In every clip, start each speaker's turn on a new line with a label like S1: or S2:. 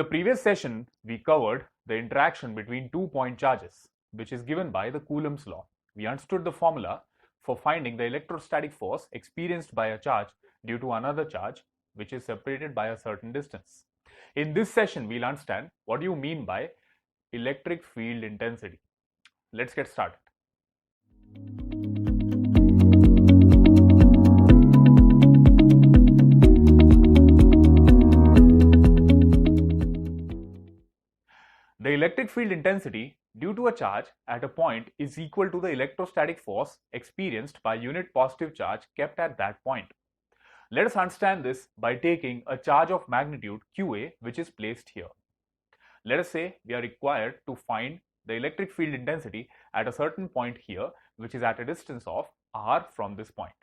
S1: previous session, we covered the interaction between 2 point charges, which is given by the Coulomb's law. We understood the formula for finding the electrostatic force experienced by a charge due to another charge, which is separated by a certain distance. In this session, we'll understand what you mean by electric field intensity. Let's get started. The electric field intensity due to a charge at a point is equal to the electrostatic force experienced by unit positive charge kept at that point. Let us understand this by taking a charge of magnitude QA which is placed here. Let us say we are required to find the electric field intensity at a certain point here, which is at a distance of r from this point.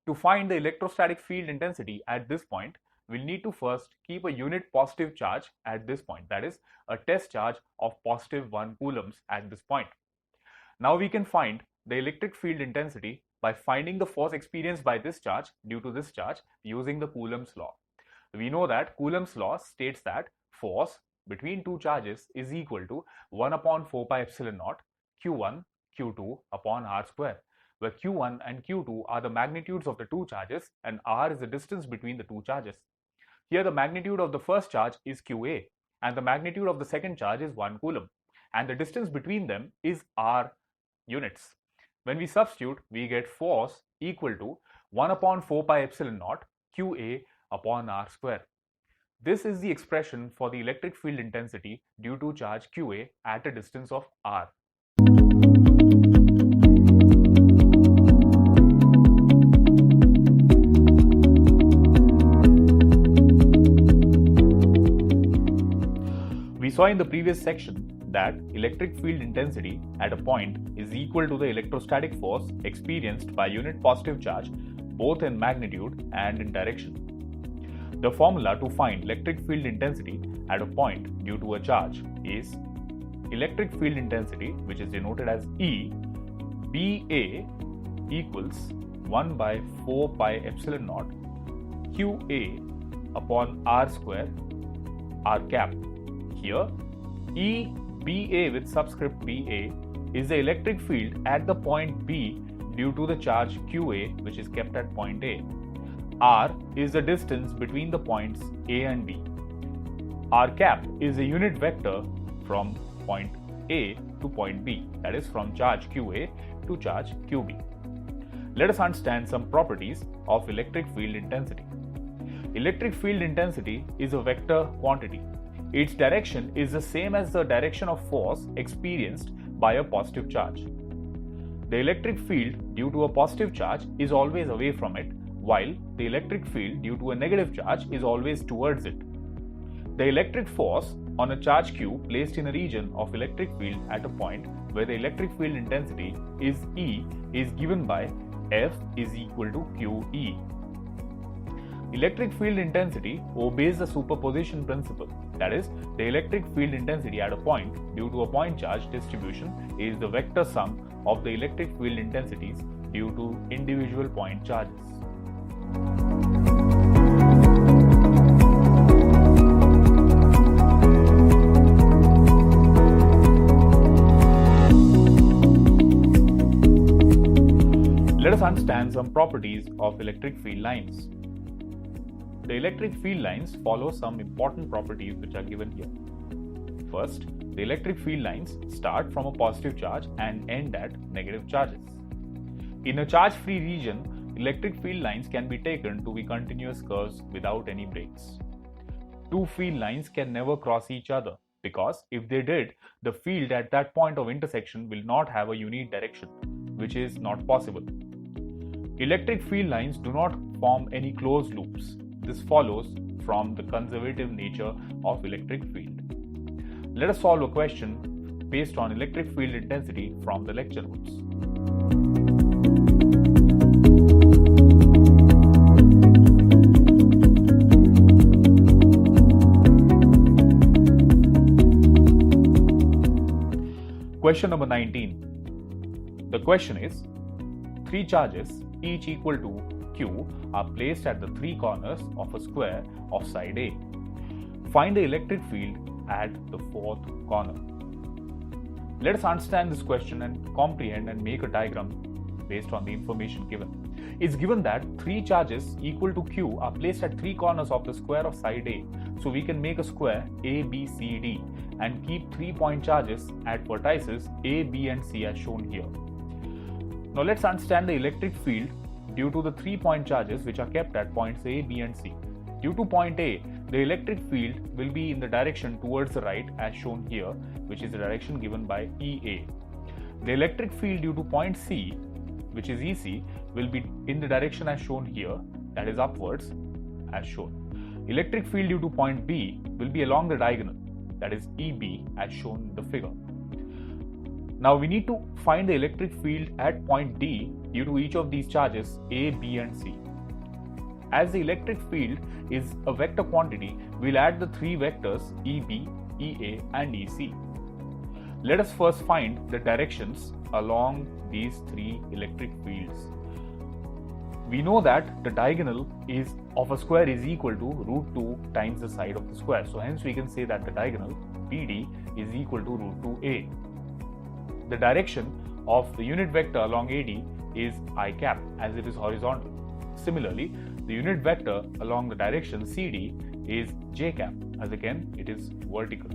S1: To find the electrostatic field intensity at this point, we'll need to first keep a unit positive charge at this point, that is a test charge of positive 1 coulombs at this point. Now we can find the electric field intensity by finding the force experienced by this charge due to this charge using the Coulomb's law. We know that Coulomb's law states that force between two charges is equal to 1 upon 4 pi epsilon naught Q1 Q2 upon r square, where Q1 and Q2 are the magnitudes of the two charges and r is the distance between the two charges. Here the magnitude of the first charge is QA and the magnitude of the second charge is 1 coulomb, and the distance between them is r units. When we substitute, we get force equal to 1 upon 4 pi epsilon naught QA upon r square. This is the expression for the electric field intensity due to charge QA at a distance of r. We saw in the previous section that electric field intensity at a point is equal to the electrostatic force experienced by unit positive charge both in magnitude and in direction. The formula to find electric field intensity at a point due to a charge is electric field intensity, which is denoted as E, BA equals 1 by 4 pi epsilon naught QA upon r square r cap. Here E BA with subscript BA is the electric field at the point B due to the charge QA which is kept at point A. R is the distance between the points A and B. R cap is a unit vector from point A to point B, that is from charge QA to charge QB. Let us understand some properties of electric field intensity. Electric field intensity is a vector quantity. Its direction is the same as the direction of force experienced by a positive charge. The electric field due to a positive charge is always away from it, while the electric field due to a negative charge is always towards it. The electric force on a charge Q placed in a region of electric field at a point where the electric field intensity is E is given by F is equal to QE. Electric field intensity obeys the superposition principle, that is, the electric field intensity at a point due to a point charge distribution is the vector sum of the electric field intensities due to individual point charges. Let us understand some properties of electric field lines. The electric field lines follow some important properties which are given here. First, the electric field lines start from a positive charge and end at negative charges. In a charge-free region, electric field lines can be taken to be continuous curves without any breaks. Two field lines can never cross each other because if they did, the field at that point of intersection will not have a unique direction, which is not possible. Electric field lines do not form any closed loops. This follows from the conservative nature of electric field. Let us solve a question based on electric field intensity from the lecture notes. Question number 19. The question is, three charges each equal to Q are placed at the three corners of a square of side A. Find the electric field at the fourth corner. Let us understand this question and comprehend and make a diagram based on the information given. It's given that 3 charges equal to Q are placed at 3 corners of the square of side A. So we can make a square ABCD and keep 3 point charges at vertices A, B and C as shown here. Now let's understand the electric field due to the 3 point charges which are kept at points A, B and C. Due to point A, the electric field will be in the direction towards the right as shown here, which is the direction given by EA. The electric field due to point C, which is EC, will be in the direction as shown here, that is upwards as shown. Electric field due to point B will be along the diagonal, that is EB as shown in the figure. Now we need to find the electric field at point D due to each of these charges A, B and C. As the electric field is a vector quantity, we'll add the 3 vectors EB, EA and EC. Let us first find the directions along these 3 electric fields. We know that the diagonal of a square is equal to root 2 times the side of the square. So hence we can say that the diagonal BD is equal to root 2A. The direction of the unit vector along AD is I cap as it is horizontal. Similarly, the unit vector along the direction CD is j cap as again it is vertical.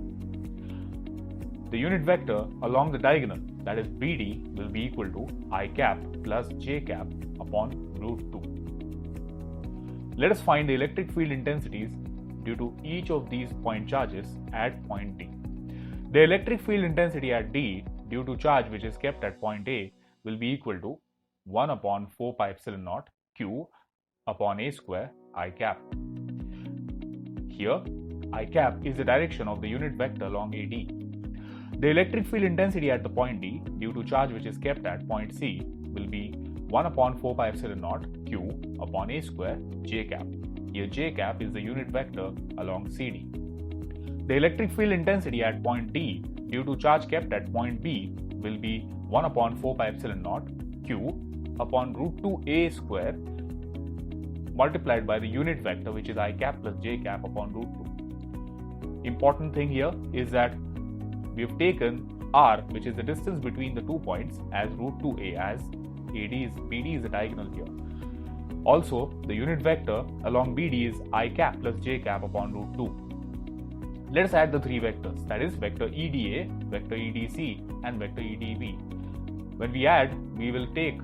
S1: The unit vector along the diagonal, that is BD, will be equal to I cap plus j cap upon root 2. Let us find the electric field intensities due to each of these point charges at point D. The electric field intensity at D due to charge which is kept at point A will be equal to 1 upon 4 pi epsilon naught Q upon A square I cap. Here, I cap is the direction of the unit vector along AD. The electric field intensity at the point D due to charge which is kept at point C will be 1 upon 4 pi epsilon naught Q upon A square j cap. Here j cap is the unit vector along CD. The electric field intensity at point D due to charge kept at point B will be 1 upon 4 pi epsilon naught Q upon root 2A square multiplied by the unit vector which is I cap plus j cap upon root 2. Important thing here is that we have taken R, which is the distance between the 2 points, as root 2A, as BD is the diagonal here. Also, the unit vector along BD is I cap plus j cap upon root 2. Let us add the 3 vectors, that is vector EDA, vector EDC and vector EDB. When we add, we will take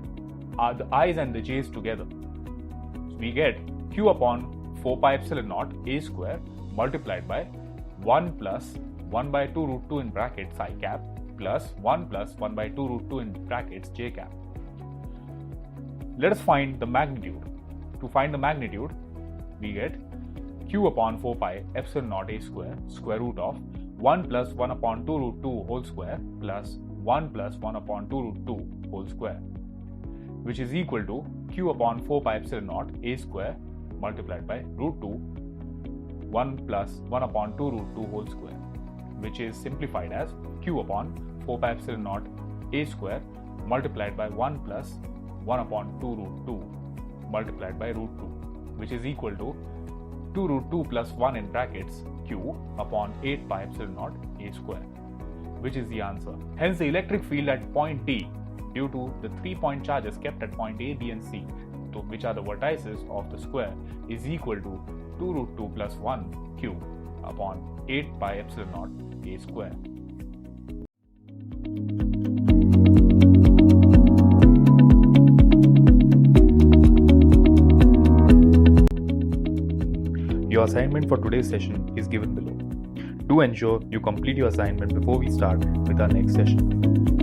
S1: the i's and the j's together. So we get Q upon 4 pi epsilon naught A square multiplied by 1 plus 1 by 2 root 2 in brackets I cap plus 1 plus 1 by 2 root 2 in brackets j cap. Let us find the magnitude. To find the magnitude, we get Q upon 4 pi epsilon naught A square root of 1 plus 1 upon 2 root 2 whole square plus 1 plus 1 upon 2 root 2 whole square, which is equal to Q upon 4 pi epsilon naught A square multiplied by root 2 1 plus 1 upon 2 root 2 whole square, which is simplified as Q upon 4 pi epsilon naught A square multiplied by 1 plus 1 upon 2 root 2 multiplied by root 2, which is equal to 2 root 2 plus 1 in brackets Q upon 8 pi epsilon naught A square, which is the answer. Hence, the electric field at point D due to the 3 point charges kept at point A, B and C, which are the vertices of the square, is equal to 2 root 2 plus 1 Q upon 8 pi epsilon naught A square. Your assignment for today's session is given below. Do ensure you complete your assignment before we start with our next session.